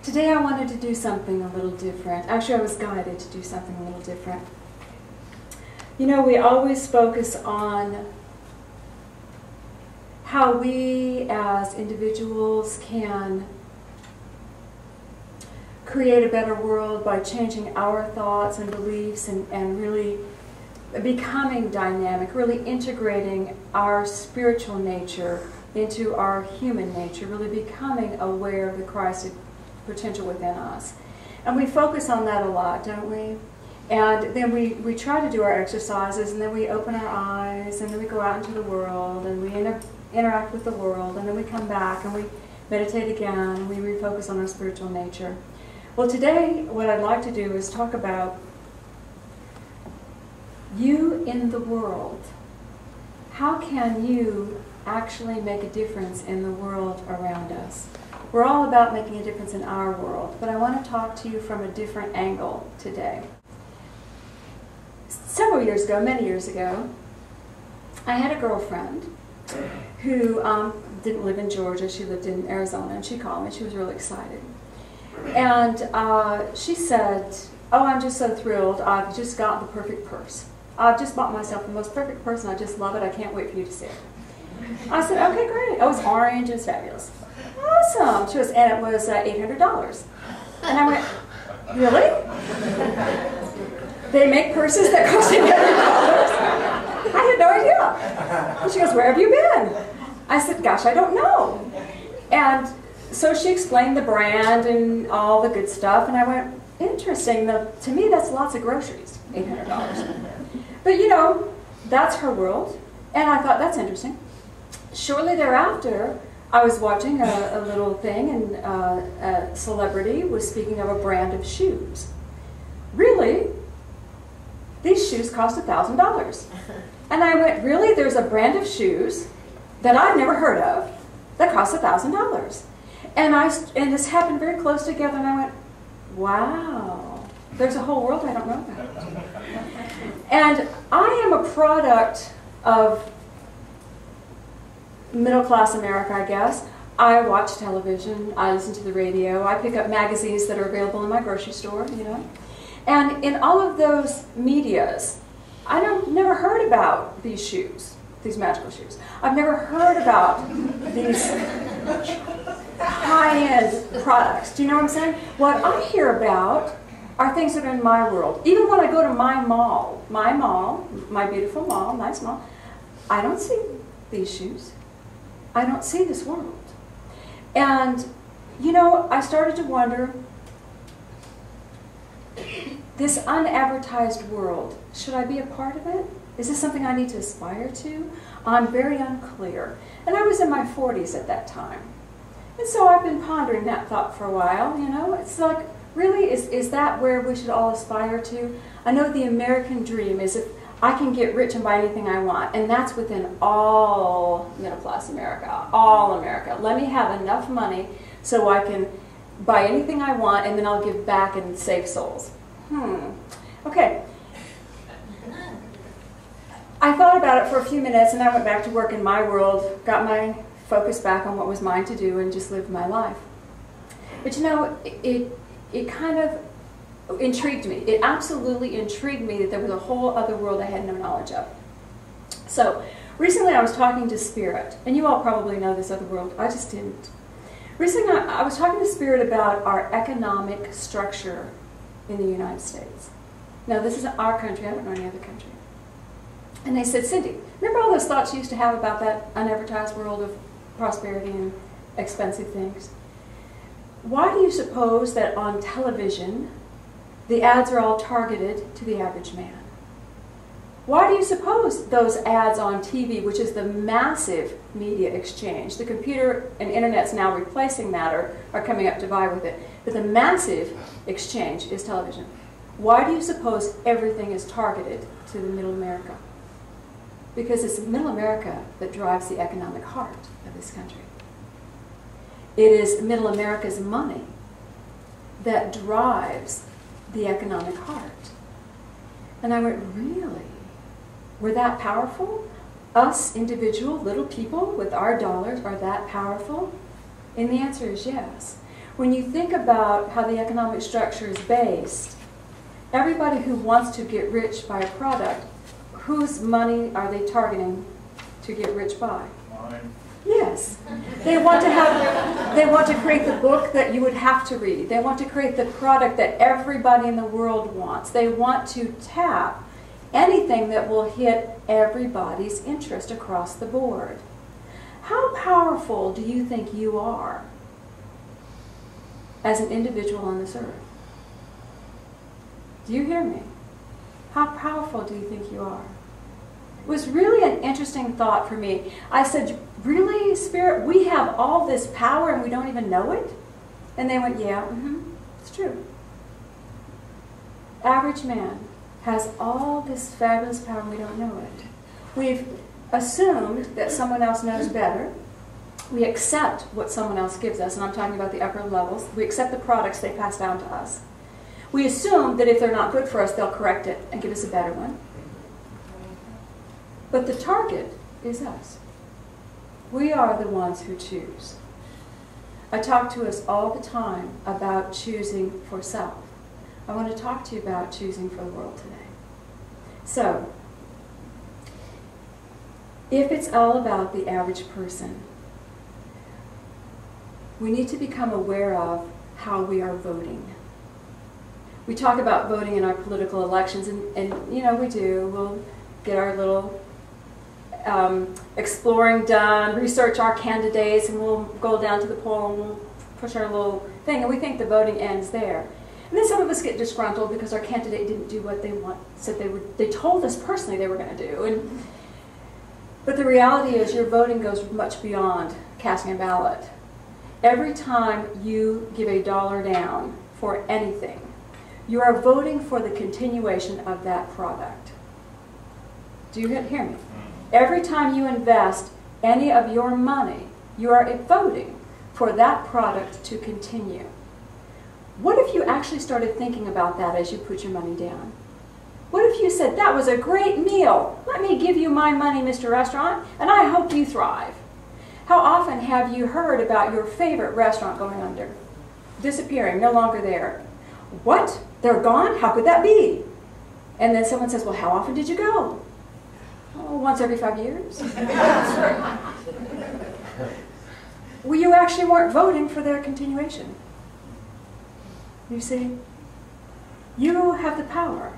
Today I wanted to do something a little different. Actually, I was guided to do something a little different. You know, we always focus on how we as individuals can create a better world by changing our thoughts and beliefs and really becoming dynamic, really integrating our spiritual nature into our human nature, really becoming aware of the Christ potential within us. And we focus on that a lot, don't we? And then we try to do our exercises, and then we open our eyes, and then we go out into the world, and we interact with the world, and then we come back and we meditate again, and we refocus on our spiritual nature. Well, today what I'd like to do is talk about you in the world. How can you actually make a difference in the world around us? We're all about making a difference in our world, but I want to talk to you from a different angle today. Several years ago, many years ago, I had a girlfriend who didn't live in Georgia. She lived in Arizona, and she called me. She was really excited. And she said, "Oh, I'm just so thrilled. I've just got the perfect purse. I've just bought myself the most perfect purse, and I just love it. I can't wait for you to see it." I said, "Okay, great." Oh, it was orange. It was fabulous. Awesome. She was, and it was $800. And I went, "Really? They make purses that cost $800? I had no idea." And she goes, "Where have you been?" I said, "Gosh, I don't know." And so she explained the brand and all the good stuff, and I went, "Interesting. To me, that's lots of groceries, $800. But you know, that's her world, and I thought, that's interesting. Shortly thereafter, I was watching a little thing, and a celebrity was speaking of a brand of shoes. Really? These shoes cost $1,000. And I went, really? There's a brand of shoes that I've never heard of that costs $1,000. And this happened very close together, and I went, wow, there's a whole world I don't know about. And I am a product of middle-class America, I guess. I watch television, I listen to the radio, I pick up magazines that are available in my grocery store, you know. And in all of those medias, I never heard about these shoes, these magical shoes. I've never heard about these high-end products. Do you know what I'm saying? What I hear about are things that are in my world. Even when I go to my mall, my beautiful mall, nice mall, I don't see these shoes. I don't see this world. And, you know, I started to wonder, this unadvertised world, should I be a part of it? Is this something I need to aspire to? I'm very unclear. And I was in my 40s at that time. And so I've been pondering that thought for a while, you know. It's like, really, is that where we should all aspire to? I know the American dream is if I can get rich and buy anything I want, and that's within all middle-class America, all America. Let me have enough money so I can buy anything I want, and then I'll give back and save souls. Okay. I thought about it for a few minutes, and I went back to work in my world, got my focus back on what was mine to do, and just lived my life. But you know, it kind of intrigued me. It absolutely intrigued me that there was a whole other world I had no knowledge of. So, recently I was talking to Spirit, and you all probably know this other world. I just didn't. Recently I was talking to Spirit about our economic structure in the United States. Now, this is our country. I don't know any other country. And they said, "Cindy, remember all those thoughts you used to have about that unadvertised world of prosperity and expensive things? Why do you suppose that on television the ads are all targeted to the average man? Why do you suppose those ads on TV, which is the massive media exchange, the computer and internet's now replacing that or are coming up to vie with it, but the massive exchange is television. Why do you suppose everything is targeted to the middle America? Because it's middle America that drives the economic heart of this country. It is middle America's money that drives the economic heart." And I went, really? We're that powerful? Us individual little people with our dollars are that powerful? And the answer is yes. When you think about how the economic structure is based, everybody who wants to get rich by a product, whose money are they targeting to get rich by? Mine. Yes. They want to create the book that you would have to read. They want to create the product that everybody in the world wants. They want to tap anything that will hit everybody's interest across the board. How powerful do you think you are as an individual on this earth? Do you hear me? How powerful do you think you are? It was really an interesting thought for me. I said, really, Spirit, we have all this power and we don't even know it? And they went, yeah, it's true. Average man has all this fabulous power and we don't know it. We've assumed that someone else knows better. We accept what someone else gives us, and I'm talking about the upper levels. We accept the products they pass down to us. We assume that if they're not good for us, they'll correct it and give us a better one. But the target is us. We are the ones who choose. I talk to us all the time about choosing for self. I want to talk to you about choosing for the world today. So, if it's all about the average person, we need to become aware of how we are voting. We talk about voting in our political elections, and you know, we do. We'll get our little exploring done, research our candidates, and we'll go down to the poll and we'll push our little thing, and we think the voting ends there. And then some of us get disgruntled because our candidate didn't do what they told us personally they were going to do. But the reality is your voting goes much beyond casting a ballot. Every time you give a dollar down for anything, you are voting for the continuation of that product. Do you hear me? Every time you invest any of your money, you are voting for that product to continue. What if you actually started thinking about that as you put your money down? What if you said, that was a great meal. Let me give you my money, Mr. Restaurant, and I hope you thrive. How often have you heard about your favorite restaurant going under? Disappearing, no longer there. What? They're gone? How could that be? And then someone says, well, how often did you go? Oh, once every 5 years. Well, you actually weren't voting for their continuation. You see? You have the power.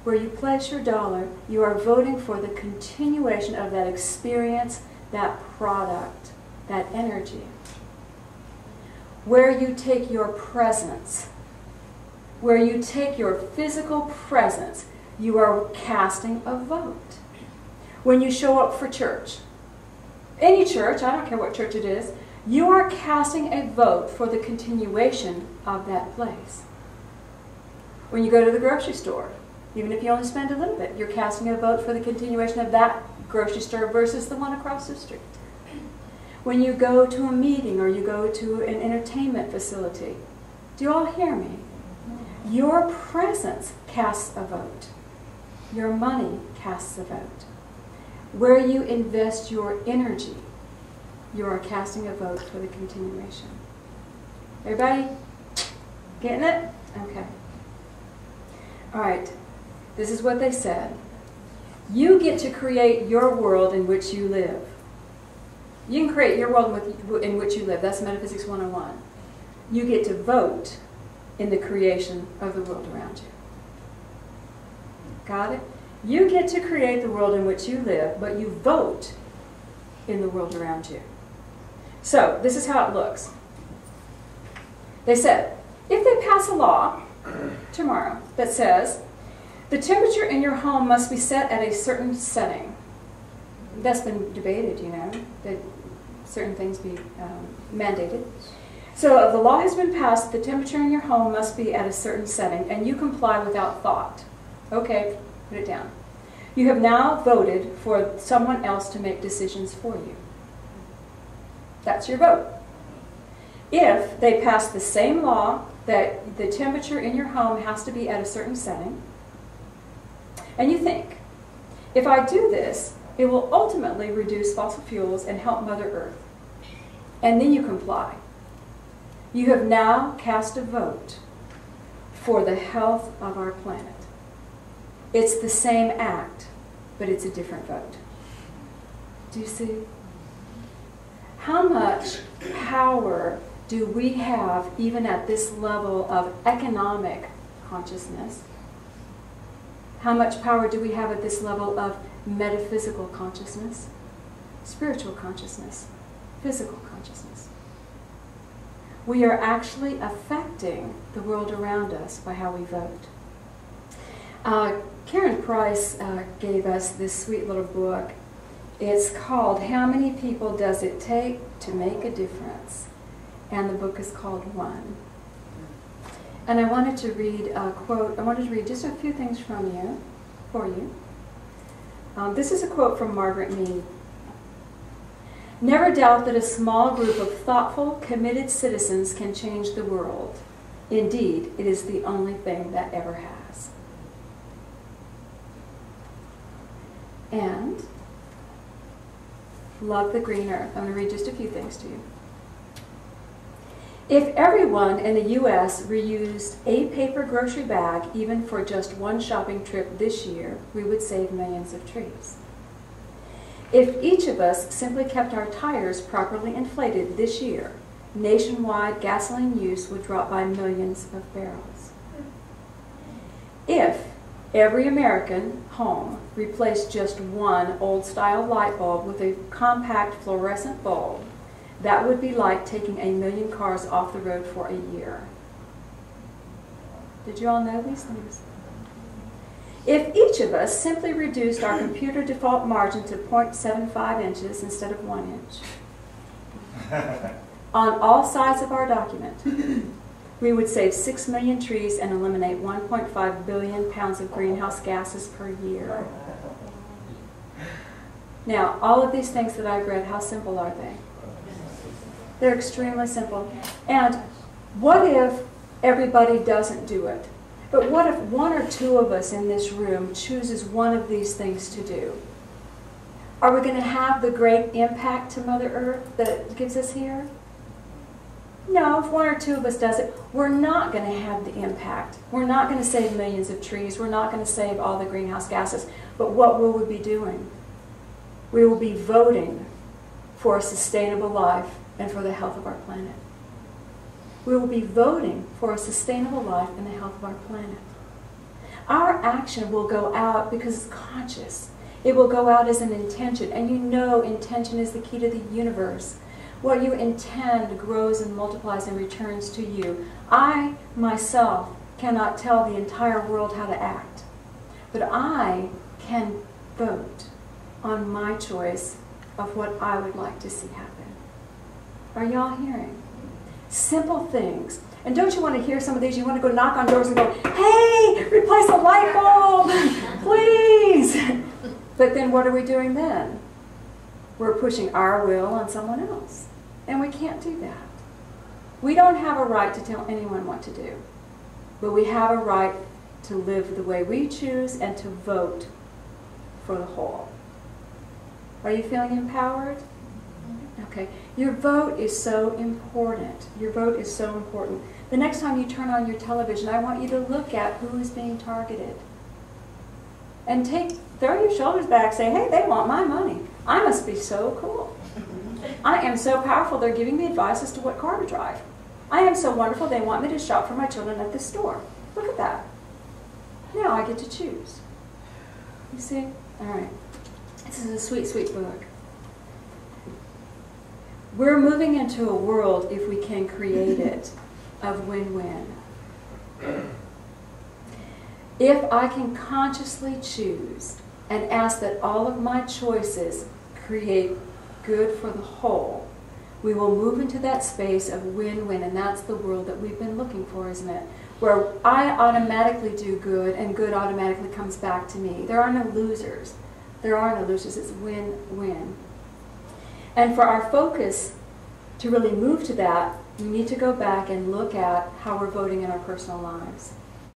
Where you place your dollar, you are voting for the continuation of that experience, that product, that energy. Where you take your presence, where you take your physical presence, you are casting a vote. When you show up for church, any church, I don't care what church it is, you are casting a vote for the continuation of that place. When you go to the grocery store, even if you only spend a little bit, you're casting a vote for the continuation of that grocery store versus the one across the street. When you go to a meeting or you go to an entertainment facility, do you all hear me? Your presence casts a vote. Your money casts a vote. Where you invest your energy, you are casting a vote for the continuation. Everybody getting it? Okay. All right. This is what they said. You get to create your world in which you live. You can create your world in which you live. That's Metaphysics 101. You get to vote in the creation of the world around you. Got it? You get to create the world in which you live, but you vote in the world around you. So, this is how it looks. They said, if they pass a law tomorrow that says, the temperature in your home must be set at a certain setting. That's been debated, you know, that certain things be mandated. So the law has been passed, the temperature in your home must be at a certain setting, and you comply without thought. Okay, put it down. You have now voted for someone else to make decisions for you. That's your vote. If they pass the same law that the temperature in your home has to be at a certain setting, and you think, if I do this, it will ultimately reduce fossil fuels and help Mother Earth. And then you comply. You have now cast a vote for the health of our planet. It's the same act, but it's a different vote. Do you see? How much power do we have even at this level of economic consciousness? How much power do we have at this level of metaphysical consciousness, spiritual consciousness, physical consciousness? We are actually affecting the world around us by how we vote. Karen Price gave us this sweet little book. It's called How Many People Does It Take to Make a Difference? And the book is called One. And I wanted to read a quote. I wanted to read just a few things from you, for you. This is a quote from Margaret Mead. Never doubt that a small group of thoughtful, committed citizens can change the world. Indeed, it is the only thing that ever has. And love the green earth. I'm going to read just a few things to you. If everyone in the U.S. reused a paper grocery bag, even for just one shopping trip this year, we would save millions of trees. If each of us simply kept our tires properly inflated this year, nationwide gasoline use would drop by millions of barrels. If every American home replaced just one old-style light bulb with a compact fluorescent bulb, that would be like taking 1 million cars off the road for a year. Did you all know these things? If each of us simply reduced our computer default margin to 0.75 inches instead of 1 inch on all sides of our document, we would save 6 million trees and eliminate 1.5 billion pounds of greenhouse gases per year. Now, all of these things that I've read, how simple are they? They're extremely simple. And what if everybody doesn't do it? But what if 1 or 2 of us in this room chooses one of these things to do? Are we going to have the great impact to Mother Earth that it gives us here? No, if 1 or 2 of us does it, we're not going to have the impact. We're not going to save millions of trees. We're not going to save all the greenhouse gases. But what will we be doing? We will be voting for a sustainable life and for the health of our planet. We will be voting for a sustainable life and the health of our planet. Our action will go out because it's conscious. It will go out as an intention, and you know intention is the key to the universe. What you intend grows and multiplies and returns to you. I, myself, cannot tell the entire world how to act, but I can vote on my choice of what I would like to see happen. Are y'all hearing? Simple things. And don't you want to hear some of these? You want to go knock on doors and go, hey, replace a light bulb, please. But then what are we doing then? We're pushing our will on someone else. And we can't do that. We don't have a right to tell anyone what to do. But we have a right to live the way we choose and to vote for the whole. Are you feeling empowered? Okay. Your vote is so important. Your vote is so important. The next time you turn on your television, I want you to look at who is being targeted. And throw your shoulders back, say, hey, they want my money. I must be so cool. I am so powerful, they're giving me advice as to what car to drive. I am so wonderful, they want me to shop for my children at this store. Look at that. Now I get to choose. You see? All right. This is a sweet, sweet book. We're moving into a world, if we can create it, of win-win. If I can consciously choose and ask that all of my choices create good for the whole, we will move into that space of win-win, and that's the world that we've been looking for, isn't it? Where I automatically do good and good automatically comes back to me. There are no losers. There are no losers. It's win-win. And for our focus to really move to that, we need to go back and look at how we're voting in our personal lives.